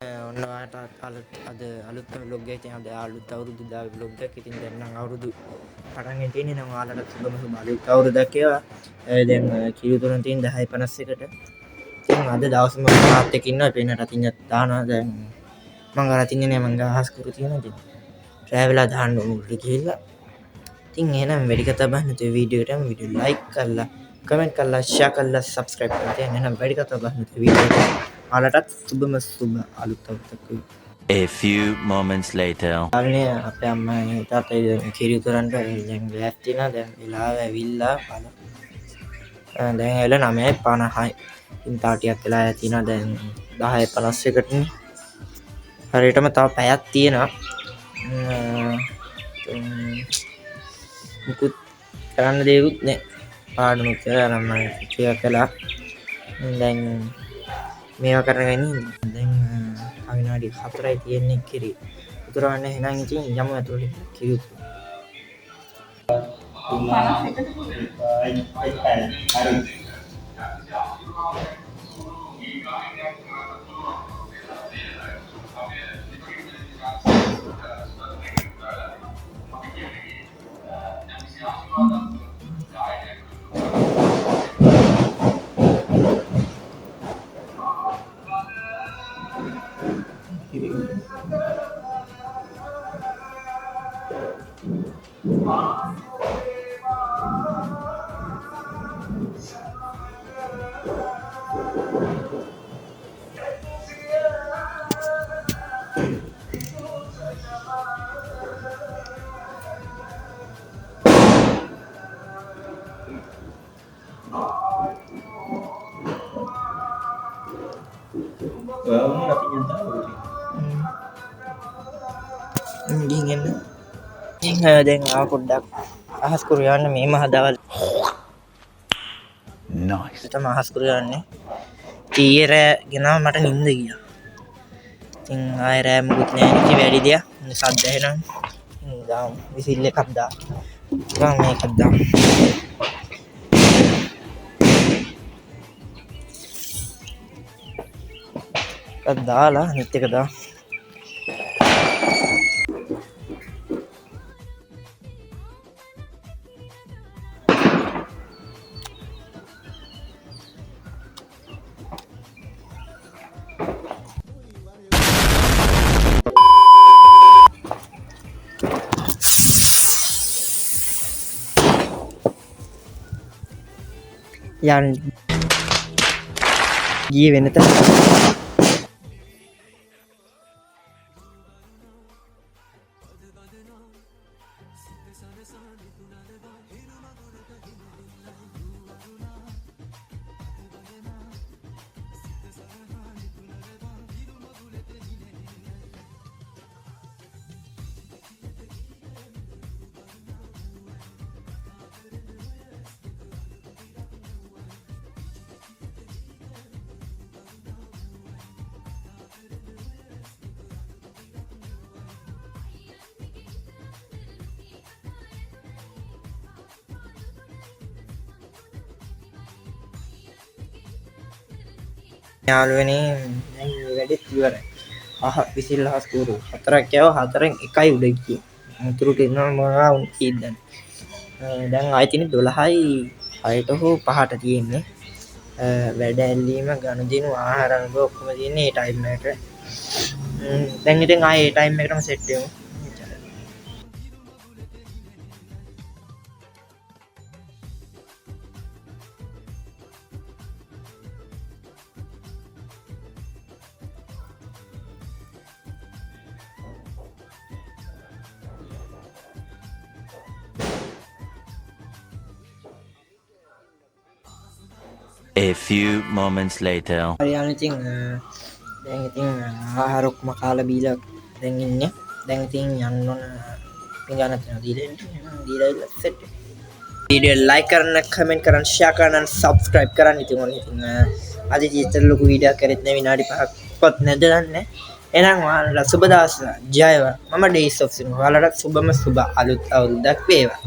ඔන්න ඔයාට අද අලුත්ම vlog එකකින් අද අලුත් අවුරුදු දාගේ vlog එකක්. ඉතින් දැන් නම් අවුරුදු පටන් තියෙන්නේ නම් ඔයාලට සුබම අලුත් අවුරුද්දක් ඒවා. දැන් කිරිතුරන් තියෙන 10:51ට. ඉතින් අද දවසම මාත් එක්ක ඉන්නවා. පේන රතිඤ්ඤත් දානවා. දැන් මම රතිඤ්ඤ නෑ මම අහස් කරු තියෙනවා. ඉතින් රෑ වෙලා දාන්න ඕනේ කියලා. ඉතින් එහෙනම් වැඩි කතා බහ නැතුව වීඩියෝ එකට වීඩියෝ ලයික් කරලා කමෙන්ට් කරලා ෂෙයා කරලා සබ්ස්ක්‍රයිබ් කරලා තියන්න. එහෙනම් වැඩි කතා බහ නැතුව වීඩියෝ එකට ඔයාලටත් සුබම අලුත් අවුරුද්දක් වේවා. A few moments later. ආන්නේ අපේ අම්මා තාත්තයි කිරිතුරන්ට දැන් ලෑස්ති වෙනවා. දැන් වෙලාව ඇවිල්ලා දැන් ඇවිල්ලා 9:50යි. ඉතින් තා ටිකක් වෙලා ඇතිනා දැන් 10:51ට නේ. හරියටම තව පැයක් තියෙනවා. මුකුත් කරන්න දෙයක්වත් නැහැ. පාඩමක් කරලා නම් ටිකක් කළා. දැන් මේවා කරගෙන ඉන්නේ. දැන් විනාඩි 4යි තියෙන්නේ කිරි. උතුරවන්න එහෙනම් ඉතින් යමු ඇතුළට කිරි උතුර. දැන් පොඩ්ඩක් අහස් කරු යන්න මේ මහදවල් Nice. තම අහස් කරු යන්නේ ඊයේ රෑ ගෙනාව මට නිින්ද ගියා. ඉතින් ආයෙ රෑ මුකුත් නෑ නිකි වැඩි දෙයක් සද්ද ඇහෙනවා. ඉතින් දාමු විසිල් එකක් දාන්න. මම මේකක් දාමු. එකක් දාලා අනිත් එක දාමු. යන් ගියේ වෙනත යාළුවනේ දැන් මේ වැඩේ ඉවරයි. විසිල් අහස් කරු 4ක් යව 4න් එකයි උඩ ගියේ. අතුරුට එනවා මොනවා උන් කීයද දැන් ආයෙ තියෙන්නේ 12යි 6ට හෝ 5ට තියෙන්නේ. වැඩ ඇල්ලීම ගනුදෙනු ආහාර අනුභව ඔක්කොම තියෙන්නේ මේ ටයිම් එකට. දැන් ඉතින් ආයෙ මේ ටයිම් එකටම සෙට් වෙමු. A few moments later. හරියන්නේ ඉතින් දැන් ඉතින් ආහාර ඔක්කොම කාලා බීලා දැන් ඉන්නේ. දැන් ඉතින් යන්න ඕන පිඟාන තියෙනවා දීලා ඉන්න සෙට්. වීඩියෝ ලයික් කරන්න, කමෙන්ට් කරන්න, ෂෙයා කරන්න, සබ්ස්ක්‍රයිබ් කරන්න. ඉතින් ඔන්න ඉතින් අද ජීවිතේ ලොකු වීඩියෝ එකක් කරෙත් නෑ විනාඩි 5ක්වත් නැද දන්නේ. එහෙනම් ඔයාලට සුබ දවසක්. ජයවා. මම ඩේස් ඔෆ් සින්. ඔයාලට සුබම සුබ අලුත් අවුරුද්දක් වේවා.